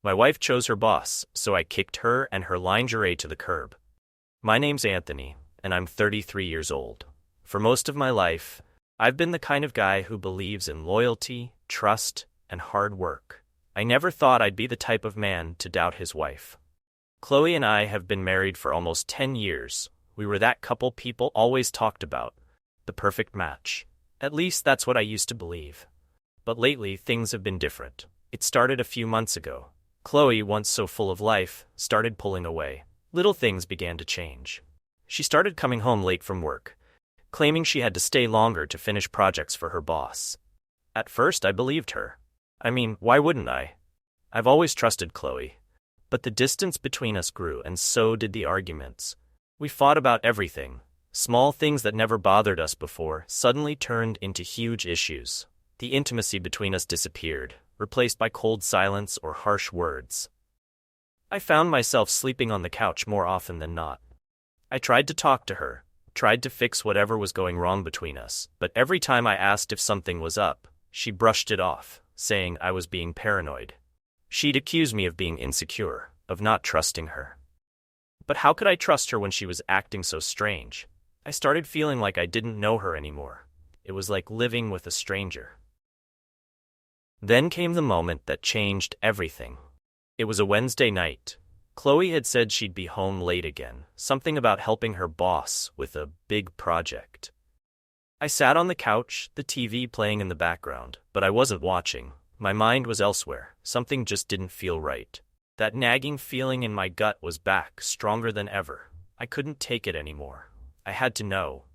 My wife chose her boss, so I kicked her and her lingerie to the curb. My name's Anthony, and I'm 33 years old. For most of my life, I've been the kind of guy who believes in loyalty, trust, and hard work. I never thought I'd be the type of man to doubt his wife. Chloe and I have been married for almost 10 years. We were that couple people always talked about. The perfect match. At least that's what I used to believe. But lately, things have been different. It started a few months ago. Chloe, once so full of life, started pulling away. Little things began to change. She started coming home late from work, claiming she had to stay longer to finish projects for her boss. At first, I believed her. I mean, why wouldn't I? I've always trusted Chloe. But the distance between us grew, and so did the arguments. We fought about everything. Small things that never bothered us before suddenly turned into huge issues. The intimacy between us disappeared, replaced by cold silence or harsh words. I found myself sleeping on the couch more often than not. I tried to talk to her, tried to fix whatever was going wrong between us, but every time I asked if something was up, she brushed it off, saying I was being paranoid. She'd accuse me of being insecure, of not trusting her. But how could I trust her when she was acting so strange? I started feeling like I didn't know her anymore. It was like living with a stranger. Then came the moment that changed everything. It was a Wednesday night. Chloe had said she'd be home late again, something about helping her boss with a big project. I sat on the couch, the TV playing in the background, but I wasn't watching. My mind was elsewhere. Something just didn't feel right. That nagging feeling in my gut was back, stronger than ever. I couldn't take it anymore. I had to know.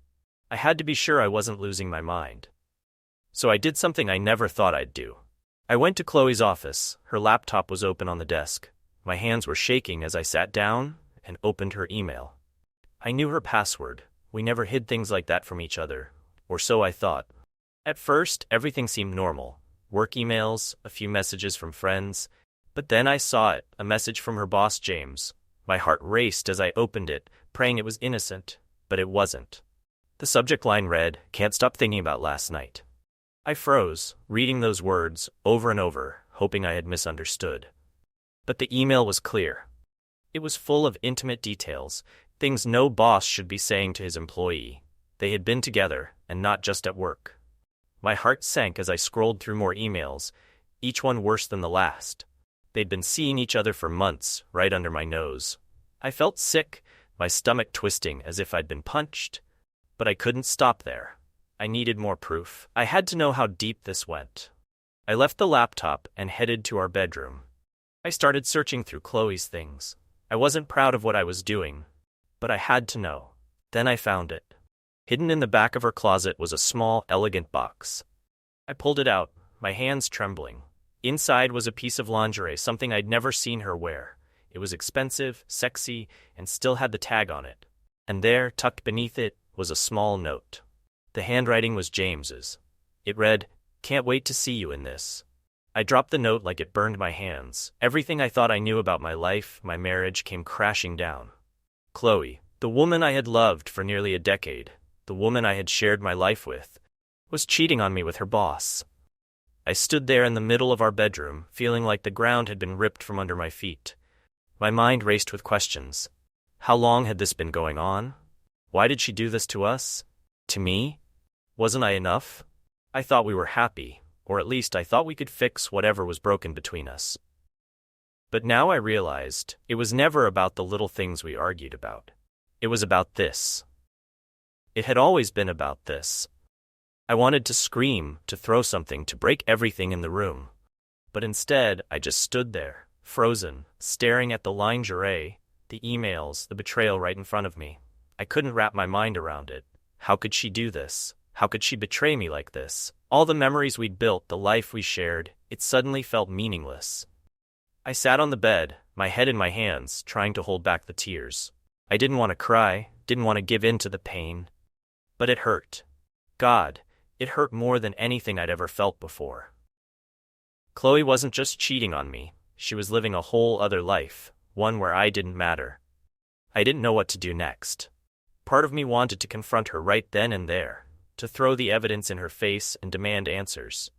I had to be sure I wasn't losing my mind. So I did something I never thought I'd do. I went to Chloe's office. Her laptop was open on the desk. My hands were shaking as I sat down and opened her email. I knew her password. We never hid things like that from each other, or so I thought. At first, everything seemed normal. Work emails, a few messages from friends. But then I saw it, a message from her boss, James. My heart raced as I opened it, praying it was innocent, but it wasn't. The subject line read, "Can't stop thinking about last night." I froze, reading those words over and over, hoping I had misunderstood. But the email was clear. It was full of intimate details, things no boss should be saying to his employee. They had been together, and not just at work. My heart sank as I scrolled through more emails, each one worse than the last. They'd been seeing each other for months, right under my nose. I felt sick, my stomach twisting as if I'd been punched. But I couldn't stop there. I needed more proof. I had to know how deep this went. I left the laptop and headed to our bedroom. I started searching through Chloe's things. I wasn't proud of what I was doing, but I had to know. Then I found it. Hidden in the back of her closet was a small, elegant box. I pulled it out, my hands trembling. Inside was a piece of lingerie, something I'd never seen her wear. It was expensive, sexy, and still had the tag on it. And there, tucked beneath it, was a small note. The handwriting was James's. It read, "Can't wait to see you in this." I dropped the note like it burned my hands. Everything I thought I knew about my life, my marriage, came crashing down. Chloe, the woman I had loved for nearly a decade, the woman I had shared my life with, was cheating on me with her boss. I stood there in the middle of our bedroom, feeling like the ground had been ripped from under my feet. My mind raced with questions. How long had this been going on? Why did she do this to us? To me? Wasn't I enough? I thought we were happy, or at least I thought we could fix whatever was broken between us. But now I realized it was never about the little things we argued about. It was about this. It had always been about this. I wanted to scream, to throw something, to break everything in the room. But instead, I just stood there, frozen, staring at the lingerie, the emails, the betrayal right in front of me. I couldn't wrap my mind around it. How could she do this? How could she betray me like this? All the memories we'd built, the life we shared, it suddenly felt meaningless. I sat on the bed, my head in my hands, trying to hold back the tears. I didn't want to cry, didn't want to give in to the pain. But it hurt. God, it hurt more than anything I'd ever felt before. Chloe wasn't just cheating on me, she was living a whole other life, one where I didn't matter. I didn't know what to do next. Part of me wanted to confront her right then and there, to throw the evidence in her face and demand answers.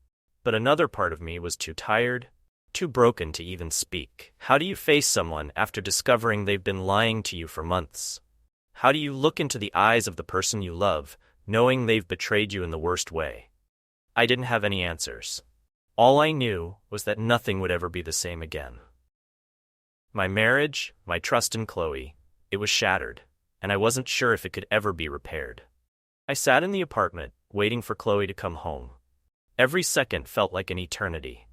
But another part of me was too tired, too broken to even speak. How do you face someone after discovering they've been lying to you for months? How do you look into the eyes of the person you love, knowing they've betrayed you in the worst way? I didn't have any answers. All I knew was that nothing would ever be the same again. My marriage, my trust in Chloe, it was shattered, and I wasn't sure if it could ever be repaired. I sat in the apartment, waiting for Chloe to come home. Every second felt like an eternity.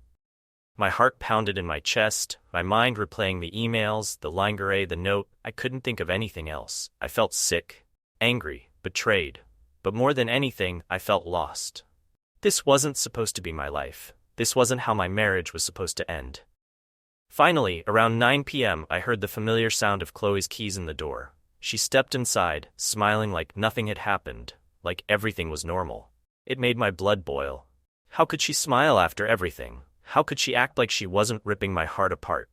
My heart pounded in my chest, my mind replaying the emails, the lingerie, the note. I couldn't think of anything else. I felt sick, angry, betrayed, but more than anything, I felt lost. This wasn't supposed to be my life. This wasn't how my marriage was supposed to end. Finally, around 9 p.m., I heard the familiar sound of Chloe's keys in the door. She stepped inside, smiling like nothing had happened, like everything was normal. It made my blood boil. How could she smile after everything? How could she act like she wasn't ripping my heart apart?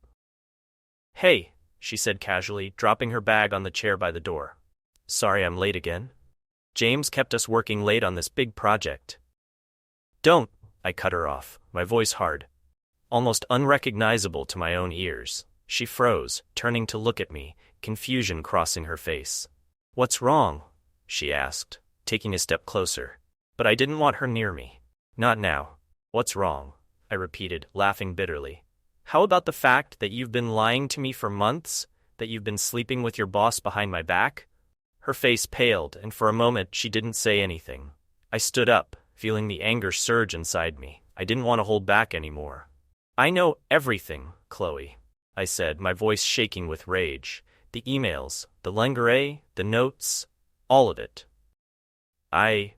"Hey," she said casually, dropping her bag on the chair by the door. "Sorry I'm late again. James kept us working late on this big project." "Don't," I cut her off, my voice hard, almost unrecognizable to my own ears. She froze, turning to look at me, confusion crossing her face. "What's wrong?" she asked, taking a step closer. But I didn't want her near me. "Not now." "What's wrong?" I repeated, laughing bitterly. "How about the fact that you've been lying to me for months, that you've been sleeping with your boss behind my back?" Her face paled, and for a moment she didn't say anything. I stood up, feeling the anger surge inside me. I didn't want to hold back anymore. "I know everything, Chloe," I said, my voice shaking with rage. "The emails, the lingerie, the notes, all of it." I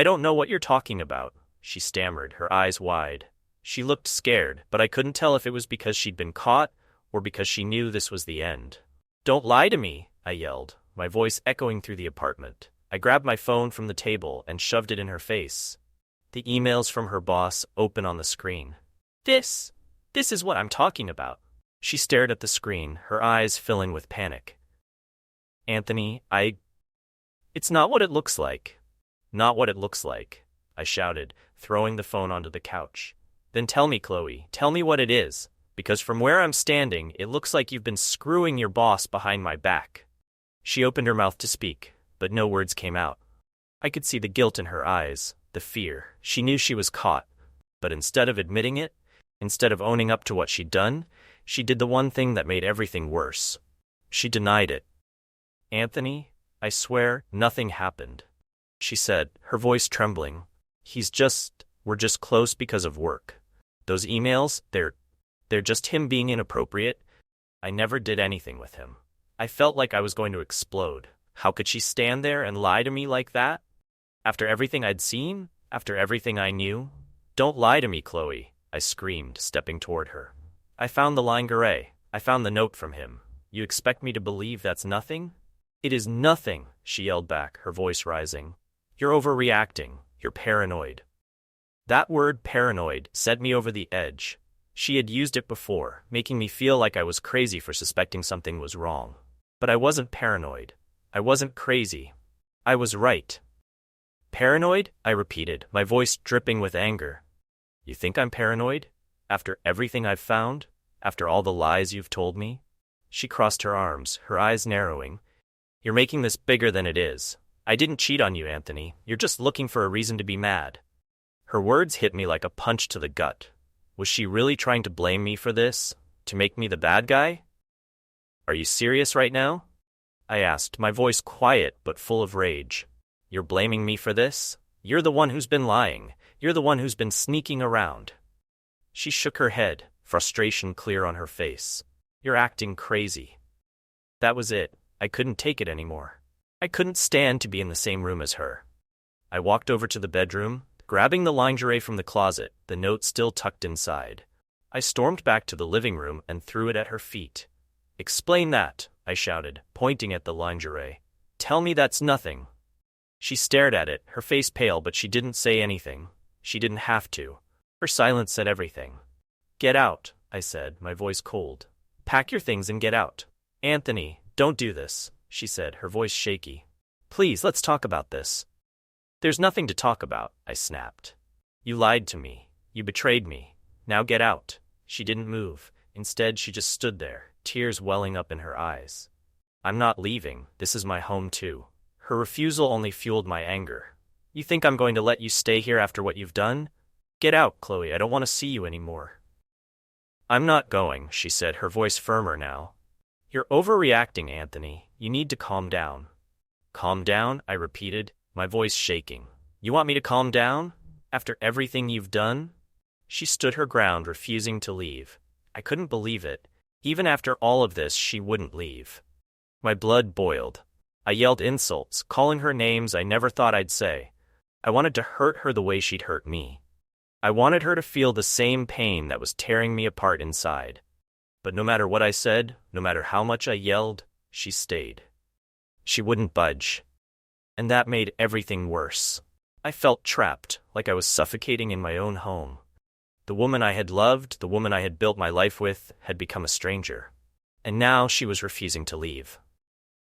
don't know what you're talking about," she stammered, her eyes wide. She looked scared, but I couldn't tell if it was because she'd been caught or because she knew this was the end. "Don't lie to me," I yelled, my voice echoing through the apartment. I grabbed my phone from the table and shoved it in her face. The emails from her boss open on the screen. This is what I'm talking about." She stared at the screen, her eyes filling with panic. "Anthony, it's not what it looks like." "Not what it looks like," I shouted, throwing the phone onto the couch. "Then tell me, Chloe, tell me what it is, because from where I'm standing, it looks like you've been screwing your boss behind my back." She opened her mouth to speak, but no words came out. I could see the guilt in her eyes, the fear. She knew she was caught, but instead of admitting it, instead of owning up to what she'd done, she did the one thing that made everything worse. She denied it. "Anthony, I swear, nothing happened," she said, her voice trembling. We're just close because of work. Those emails, they're just him being inappropriate. I never did anything with him." I felt like I was going to explode. How could she stand there and lie to me like that? After everything I'd seen? After everything I knew? "Don't lie to me, Chloe," I screamed, stepping toward her. "I found the lingerie. I found the note from him. You expect me to believe that's nothing?" "It is nothing," she yelled back, her voice rising. "You're overreacting. You're paranoid." That word, paranoid, set me over the edge. She had used it before, making me feel like I was crazy for suspecting something was wrong. But I wasn't paranoid. I wasn't crazy. I was right. "Paranoid?" I repeated, my voice dripping with anger. "You think I'm paranoid? After everything I've found? After all the lies you've told me?" She crossed her arms, her eyes narrowing. "You're making this bigger than it is. I didn't cheat on you, Anthony. You're just looking for a reason to be mad." Her words hit me like a punch to the gut. Was she really trying to blame me for this? To make me the bad guy? "Are you serious right now?" I asked, my voice quiet but full of rage. "You're blaming me for this? You're the one who's been lying. You're the one who's been sneaking around." She shook her head, frustration clear on her face. "You're acting crazy." That was it. I couldn't take it anymore. I couldn't stand to be in the same room as her. I walked over to the bedroom, grabbing the lingerie from the closet, the note still tucked inside. I stormed back to the living room and threw it at her feet. "Explain that," I shouted, pointing at the lingerie. "Tell me that's nothing." She stared at it, her face pale, but she didn't say anything. She didn't have to. Her silence said everything. "Get out," I said, my voice cold. "Pack your things and get out." "Anthony, don't do this," she said, her voice shaky. "Please, let's talk about this." "There's nothing to talk about," I snapped. "You lied to me. You betrayed me. Now get out. She didn't move. Instead, she just stood there, tears welling up in her eyes. I'm not leaving. This is my home too. Her refusal only fueled my anger. You think I'm going to let you stay here after what you've done? Get out, Chloe. I don't want to see you anymore. I'm not going, she said, her voice firmer now. You're overreacting, Anthony. You need to calm down. Calm down, I repeated, my voice shaking. You want me to calm down? After everything you've done? She stood her ground, refusing to leave. I couldn't believe it. Even after all of this, she wouldn't leave. My blood boiled. I yelled insults, calling her names I never thought I'd say. I wanted to hurt her the way she'd hurt me. I wanted her to feel the same pain that was tearing me apart inside. But no matter what I said, no matter how much I yelled, she stayed. She wouldn't budge. And that made everything worse. I felt trapped, like I was suffocating in my own home. The woman I had loved, the woman I had built my life with, had become a stranger. And now she was refusing to leave.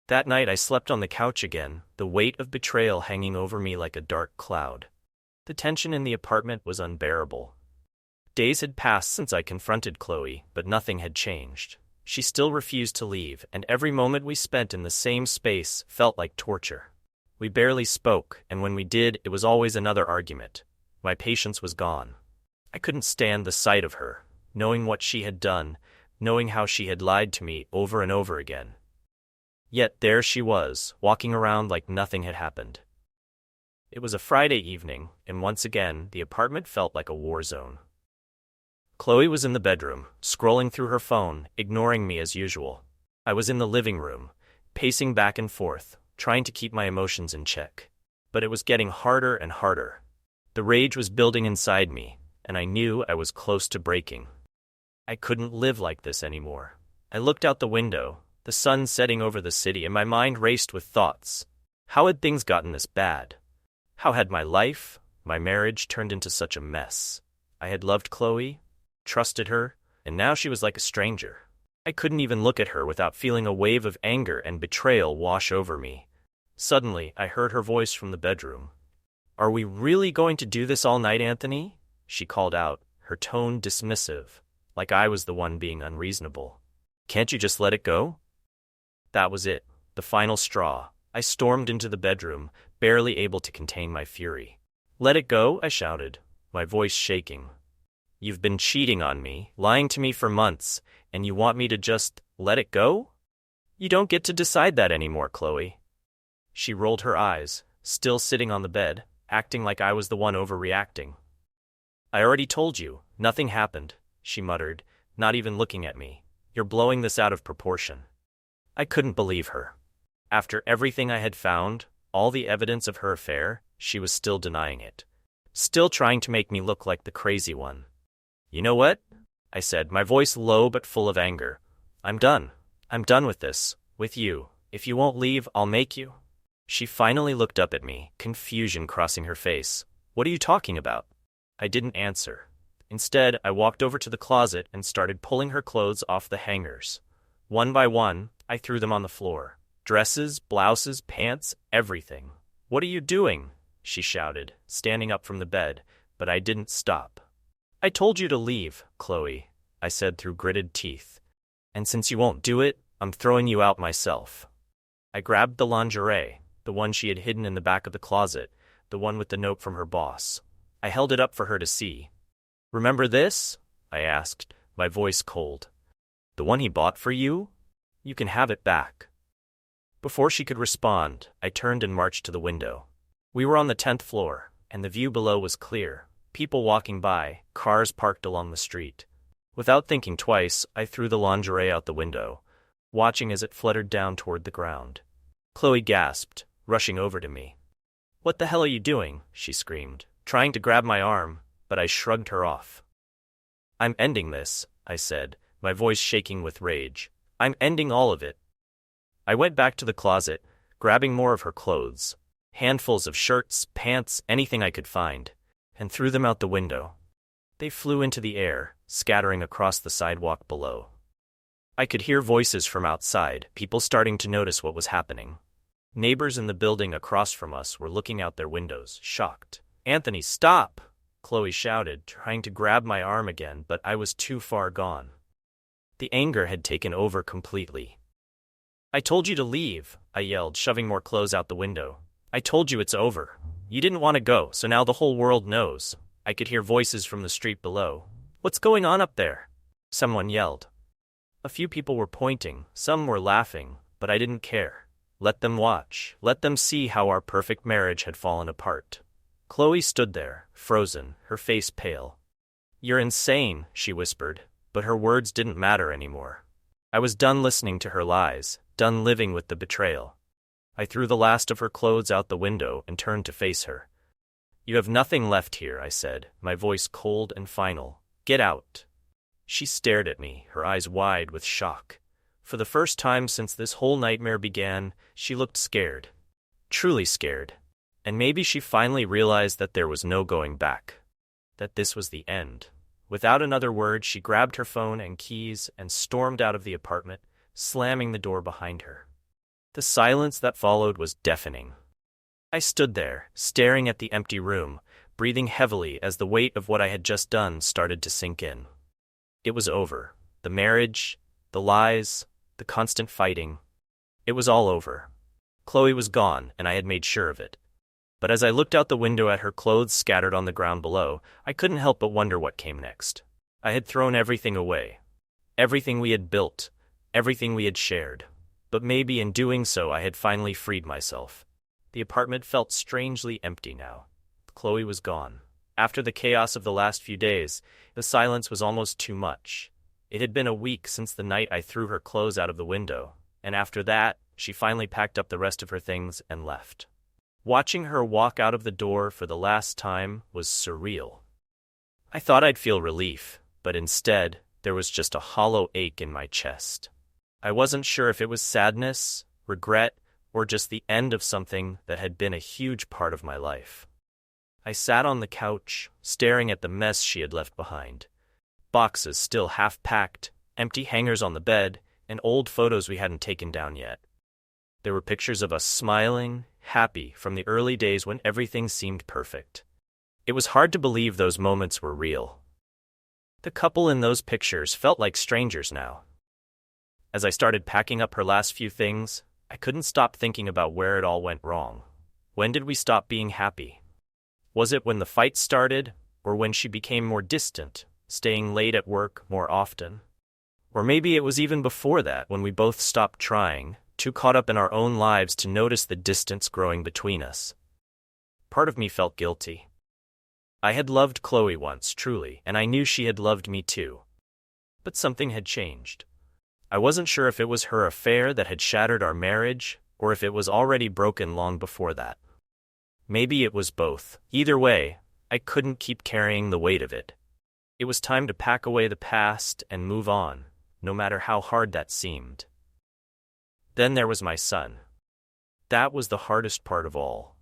That night I slept on the couch again, the weight of betrayal hanging over me like a dark cloud. The tension in the apartment was unbearable. Days had passed since I confronted Chloe, but nothing had changed. She still refused to leave, and every moment we spent in the same space felt like torture. We barely spoke, and when we did, it was always another argument. My patience was gone. I couldn't stand the sight of her, knowing what she had done, knowing how she had lied to me over and over again. Yet there she was, walking around like nothing had happened. It was a Friday evening, and once again, the apartment felt like a war zone. Chloe was in the bedroom, scrolling through her phone, ignoring me as usual. I was in the living room, pacing back and forth, trying to keep my emotions in check. But it was getting harder and harder. The rage was building inside me, and I knew I was close to breaking. I couldn't live like this anymore. I looked out the window, the sun setting over the city, and my mind raced with thoughts. How had things gotten this bad? How had my life, my marriage, turned into such a mess? I had loved Chloe, trusted her, and now she was like a stranger. I couldn't even look at her without feeling a wave of anger and betrayal wash over me. Suddenly, I heard her voice from the bedroom. Are we really going to do this all night, Anthony? She called out, her tone dismissive, like I was the one being unreasonable. Can't you just let it go? That was it, the final straw. I stormed into the bedroom, barely able to contain my fury. Let it go, I shouted, my voice shaking. You've been cheating on me, lying to me for months, and you want me to just let it go? You don't get to decide that anymore, Chloe. She rolled her eyes, still sitting on the bed, acting like I was the one overreacting. I already told you, nothing happened, she muttered, not even looking at me. You're blowing this out of proportion. I couldn't believe her. After everything I had found, all the evidence of her affair, she was still denying it. Still trying to make me look like the crazy one. You know what? I said, my voice low but full of anger. I'm done. I'm done with this. With you. If you won't leave, I'll make you. She finally looked up at me, confusion crossing her face. What are you talking about? I didn't answer. Instead, I walked over to the closet and started pulling her clothes off the hangers. One by one, I threw them on the floor. Dresses, blouses, pants, everything. What are you doing? She shouted, standing up from the bed, but I didn't stop. I told you to leave, Chloe, I said through gritted teeth. And since you won't do it, I'm throwing you out myself. I grabbed the lingerie, the one she had hidden in the back of the closet, the one with the note from her boss. I held it up for her to see. Remember this? I asked, my voice cold. The one he bought for you? You can have it back. Before she could respond, I turned and marched to the window. We were on the 10th floor, and the view below was clear. People walking by, cars parked along the street. Without thinking twice, I threw the lingerie out the window, watching as it fluttered down toward the ground. Chloe gasped, rushing over to me. What the hell are you doing? She screamed, trying to grab my arm, but I shrugged her off. I'm ending this, I said, my voice shaking with rage. I'm ending all of it. I went back to the closet, grabbing more of her clothes, handfuls of shirts, pants, anything I could find, and threw them out the window. They flew into the air, scattering across the sidewalk below. I could hear voices from outside, people starting to notice what was happening. Neighbors in the building across from us were looking out their windows, shocked. Anthony, stop! Chloe shouted, trying to grab my arm again, but I was too far gone. The anger had taken over completely. "I told you to leave," I yelled, shoving more clothes out the window. "I told you it's over. You didn't want to go, so now the whole world knows." I could hear voices from the street below. "What's going on up there?" someone yelled. A few people were pointing, some were laughing, but I didn't care. Let them watch, let them see how our perfect marriage had fallen apart. Chloe stood there, frozen, her face pale. "You're insane," she whispered, but her words didn't matter anymore. I was done listening to her lies, done living with the betrayal. I threw the last of her clothes out the window and turned to face her. "You have nothing left here," I said, my voice cold and final. "Get out." She stared at me, her eyes wide with shock. For the first time since this whole nightmare began, she looked scared. Truly scared. And maybe she finally realized that there was no going back. That this was the end. Without another word, she grabbed her phone and keys and stormed out of the apartment, slamming the door behind her. The silence that followed was deafening. I stood there, staring at the empty room, breathing heavily as the weight of what I had just done started to sink in. It was over. The marriage, the lies, the constant fighting. It was all over. Chloe was gone, and I had made sure of it. But as I looked out the window at her clothes scattered on the ground below, I couldn't help but wonder what came next. I had thrown everything away. Everything we had built, everything we had shared. But maybe in doing so I had finally freed myself. The apartment felt strangely empty now. Chloe was gone. After the chaos of the last few days, the silence was almost too much. It had been a week since the night I threw her clothes out of the window, and after that, she finally packed up the rest of her things and left. Watching her walk out of the door for the last time was surreal. I thought I'd feel relief, but instead, there was just a hollow ache in my chest. I wasn't sure if it was sadness, regret, or just the end of something that had been a huge part of my life. I sat on the couch, staring at the mess she had left behind. Boxes still half-packed, empty hangers on the bed, and old photos we hadn't taken down yet. There were pictures of us smiling, happy, from the early days when everything seemed perfect. It was hard to believe those moments were real. The couple in those pictures felt like strangers now. As I started packing up her last few things, I couldn't stop thinking about where it all went wrong. When did we stop being happy? Was it when the fight started, or when she became more distant, staying late at work more often? Or maybe it was even before that, when we both stopped trying, too caught up in our own lives to notice the distance growing between us. Part of me felt guilty. I had loved Chloe once, truly, and I knew she had loved me too. But something had changed. I wasn't sure if it was her affair that had shattered our marriage, or if it was already broken long before that. Maybe it was both. Either way, I couldn't keep carrying the weight of it. It was time to pack away the past and move on, no matter how hard that seemed. Then there was my son. That was the hardest part of all.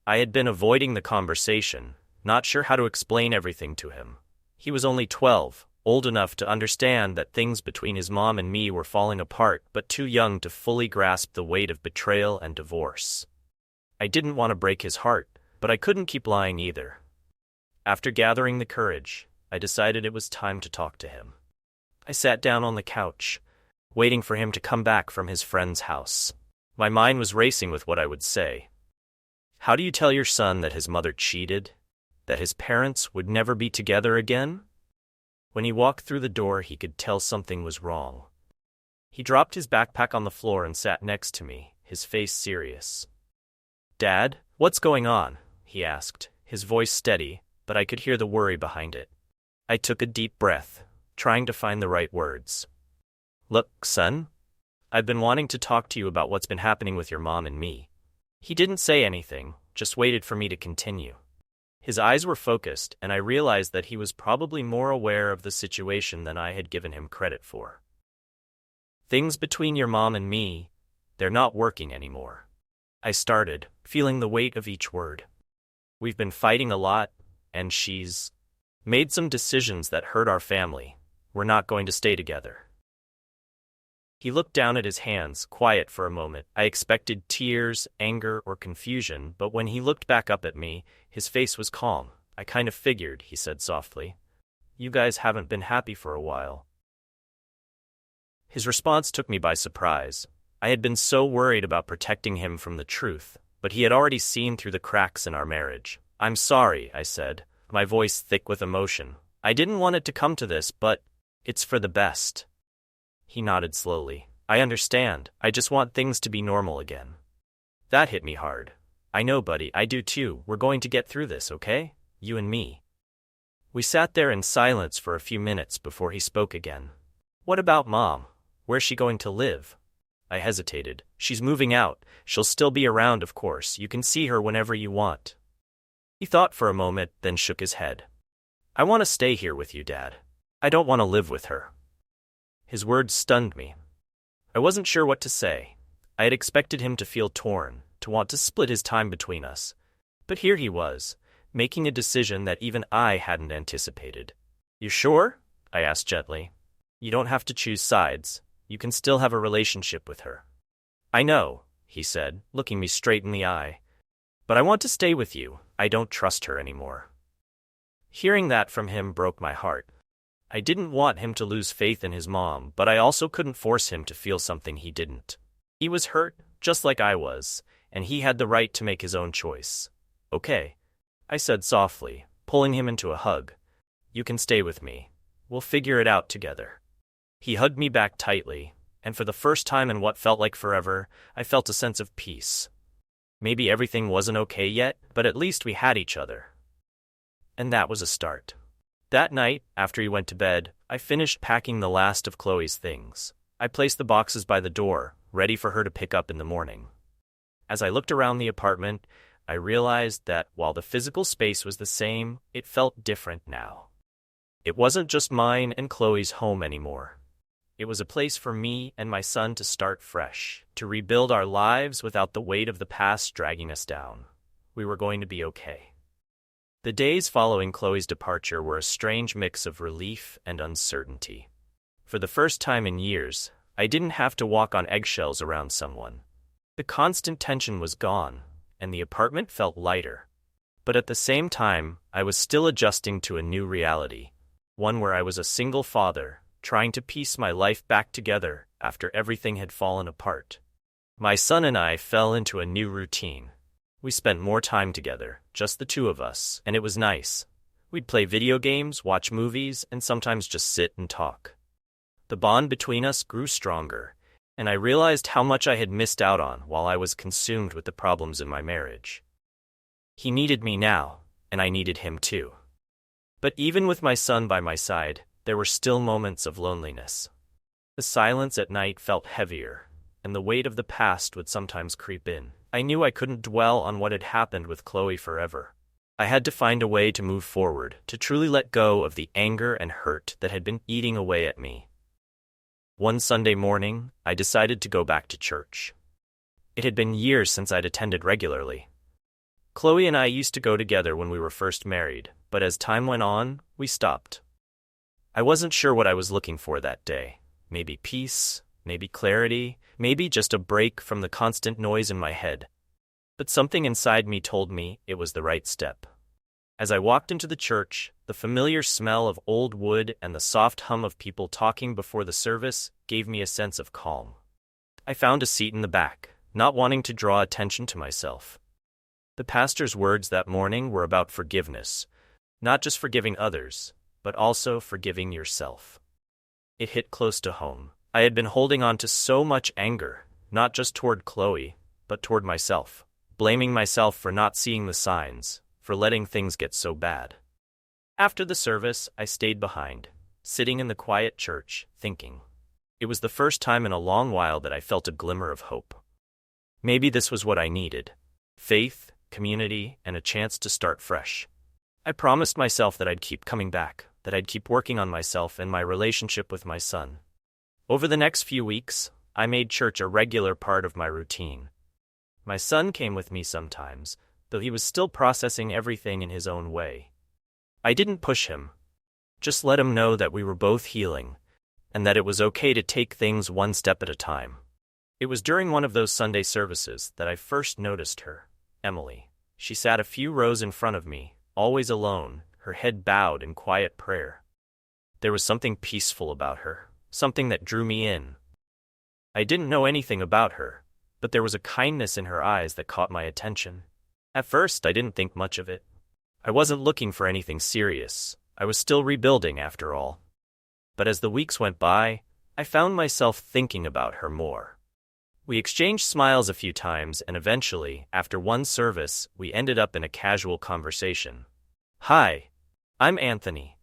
I had been avoiding the conversation, not sure how to explain everything to him. He was only 12, old enough to understand that things between his mom and me were falling apart, but too young to fully grasp the weight of betrayal and divorce. I didn't want to break his heart, but I couldn't keep lying either. After gathering the courage, I decided it was time to talk to him. I sat down on the couch, waiting for him to come back from his friend's house. My mind was racing with what I would say. How do you tell your son that his mother cheated? That his parents would never be together again? When he walked through the door, he could tell something was wrong. He dropped his backpack on the floor and sat next to me, his face serious. "Dad, what's going on?" he asked, his voice steady, but I could hear the worry behind it. I took a deep breath, trying to find the right words. "Look, son, I've been wanting to talk to you about what's been happening with your mom and me." He didn't say anything, just waited for me to continue. His eyes were focused, and I realized that he was probably more aware of the situation than I had given him credit for. "Things between your mom and me, they're not working anymore." I started, feeling the weight of each word. "We've been fighting a lot, and she's made some decisions that hurt our family. We're not going to stay together." He looked down at his hands, quiet for a moment. I expected tears, anger, or confusion, but when he looked back up at me, his face was calm. I kind of figured, he said softly. You guys haven't been happy for a while. His response took me by surprise. I had been so worried about protecting him from the truth, but he had already seen through the cracks in our marriage. I'm sorry, I said, my voice thick with emotion. I didn't want it to come to this, but it's for the best. He nodded slowly. I understand. I just want things to be normal again. That hit me hard. I know, buddy, I do too. We're going to get through this, okay? You and me. We sat there in silence for a few minutes before he spoke again. What about Mom? Where's she going to live? I hesitated. She's moving out. She'll still be around, of course. You can see her whenever you want. He thought for a moment, then shook his head. I want to stay here with you, Dad. I don't want to live with her. His words stunned me. I wasn't sure what to say. I had expected him to feel torn, to want to split his time between us. But here he was, making a decision that even I hadn't anticipated. You sure? I asked gently. You don't have to choose sides. You can still have a relationship with her. I know, he said, looking me straight in the eye. But I want to stay with you. I don't trust her anymore. Hearing that from him broke my heart. I didn't want him to lose faith in his mom, but I also couldn't force him to feel something he didn't. He was hurt, just like I was, and he had the right to make his own choice. Okay, I said softly, pulling him into a hug. You can stay with me. We'll figure it out together. He hugged me back tightly, and for the first time in what felt like forever, I felt a sense of peace. Maybe everything wasn't okay yet, but at least we had each other. And that was a start. That night, after he went to bed, I finished packing the last of Chloe's things. I placed the boxes by the door, ready for her to pick up in the morning. As I looked around the apartment, I realized that while the physical space was the same, it felt different now. It wasn't just mine and Chloe's home anymore. It was a place for me and my son to start fresh, to rebuild our lives without the weight of the past dragging us down. We were going to be okay. The days following Chloe's departure were a strange mix of relief and uncertainty. For the first time in years, I didn't have to walk on eggshells around someone. The constant tension was gone, and the apartment felt lighter. But at the same time, I was still adjusting to a new reality, one where I was a single father, trying to piece my life back together after everything had fallen apart. My son and I fell into a new routine. We spent more time together, just the two of us, and it was nice. We'd play video games, watch movies, and sometimes just sit and talk. The bond between us grew stronger, and I realized how much I had missed out on while I was consumed with the problems in my marriage. He needed me now, and I needed him too. But even with my son by my side, there were still moments of loneliness. The silence at night felt heavier, and the weight of the past would sometimes creep in. I knew I couldn't dwell on what had happened with Chloe forever. I had to find a way to move forward, to truly let go of the anger and hurt that had been eating away at me. One Sunday morning, I decided to go back to church. It had been years since I'd attended regularly. Chloe and I used to go together when we were first married, but as time went on, we stopped. I wasn't sure what I was looking for that day. Maybe peace, maybe clarity, maybe just a break from the constant noise in my head. But something inside me told me it was the right step. As I walked into the church, the familiar smell of old wood and the soft hum of people talking before the service gave me a sense of calm. I found a seat in the back, not wanting to draw attention to myself. The pastor's words that morning were about forgiveness, not just forgiving others, but also forgiving yourself. It hit close to home. I had been holding on to so much anger, not just toward Chloe, but toward myself, blaming myself for not seeing the signs, for letting things get so bad. After the service, I stayed behind, sitting in the quiet church, thinking. It was the first time in a long while that I felt a glimmer of hope. Maybe this was what I needed: faith, community, and a chance to start fresh. I promised myself that I'd keep coming back, that I'd keep working on myself and my relationship with my son. Over the next few weeks, I made church a regular part of my routine. My son came with me sometimes, though he was still processing everything in his own way. I didn't push him, just let him know that we were both healing, and that it was okay to take things one step at a time. It was during one of those Sunday services that I first noticed her, Emily. She sat a few rows in front of me, always alone, her head bowed in quiet prayer. There was something peaceful about her, something that drew me in. I didn't know anything about her, but there was a kindness in her eyes that caught my attention. At first, I didn't think much of it. I wasn't looking for anything serious. I was still rebuilding, after all. But as the weeks went by, I found myself thinking about her more. We exchanged smiles a few times, and eventually, after one service, we ended up in a casual conversation. "Hi, I'm Anthony,"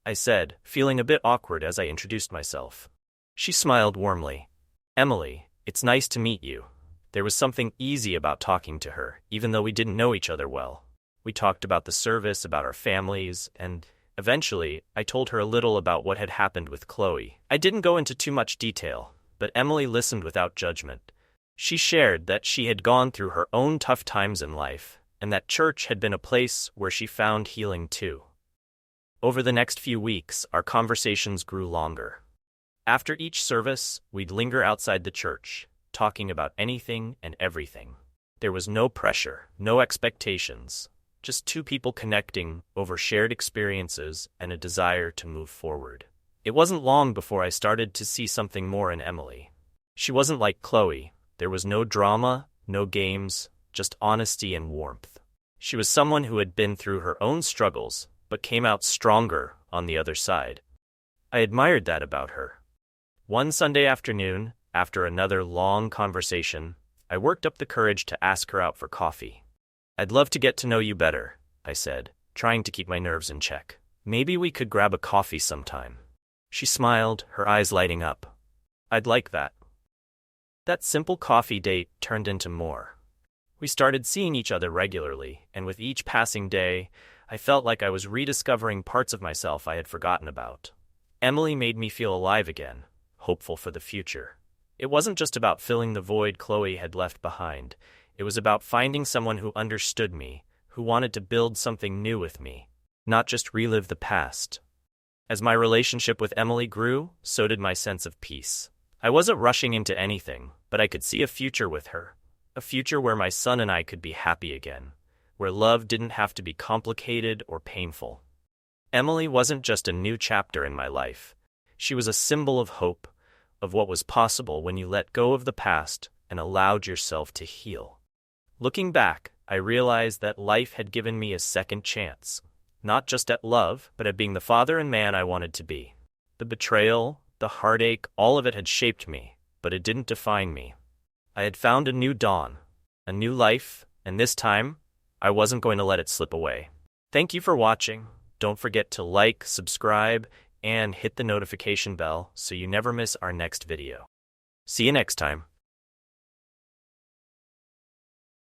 I said, feeling a bit awkward as I introduced myself. She smiled warmly. "Emily, it's nice to meet you." There was something easy about talking to her, even though we didn't know each other well. We talked about the service, about our families, and eventually, I told her a little about what had happened with Chloe. I didn't go into too much detail, but Emily listened without judgment. She shared that she had gone through her own tough times in life, and that church had been a place where she found healing too. Over the next few weeks, our conversations grew longer. After each service, we'd linger outside the church, talking about anything and everything. There was no pressure, no expectations, just two people connecting over shared experiences and a desire to move forward. It wasn't long before I started to see something more in Emily. She wasn't like Chloe. There was no drama, no games, just honesty and warmth. She was someone who had been through her own struggles, but came out stronger on the other side. I admired that about her. One Sunday afternoon, after another long conversation, I worked up the courage to ask her out for coffee. "I'd love to get to know you better," I said, trying to keep my nerves in check. "Maybe we could grab a coffee sometime." She smiled, her eyes lighting up. "I'd like that." That simple coffee date turned into more. We started seeing each other regularly, and with each passing day, I felt like I was rediscovering parts of myself I had forgotten about. Emily made me feel alive again, hopeful for the future. It wasn't just about filling the void Chloe had left behind. It was about finding someone who understood me, who wanted to build something new with me, not just relive the past. As my relationship with Emily grew, so did my sense of peace. I wasn't rushing into anything, but I could see a future with her. A future where my son and I could be happy again, where love didn't have to be complicated or painful. Emily wasn't just a new chapter in my life. She was a symbol of hope, of what was possible when you let go of the past and allowed yourself to heal. Looking back, I realized that life had given me a second chance, not just at love, but at being the father and man I wanted to be. The betrayal, the heartache, all of it had shaped me, but it didn't define me. I had found a new dawn, a new life, and this time, I wasn't going to let it slip away. Thank you for watching. Don't forget to like, subscribe, and hit the notification bell so you never miss our next video. See you next time.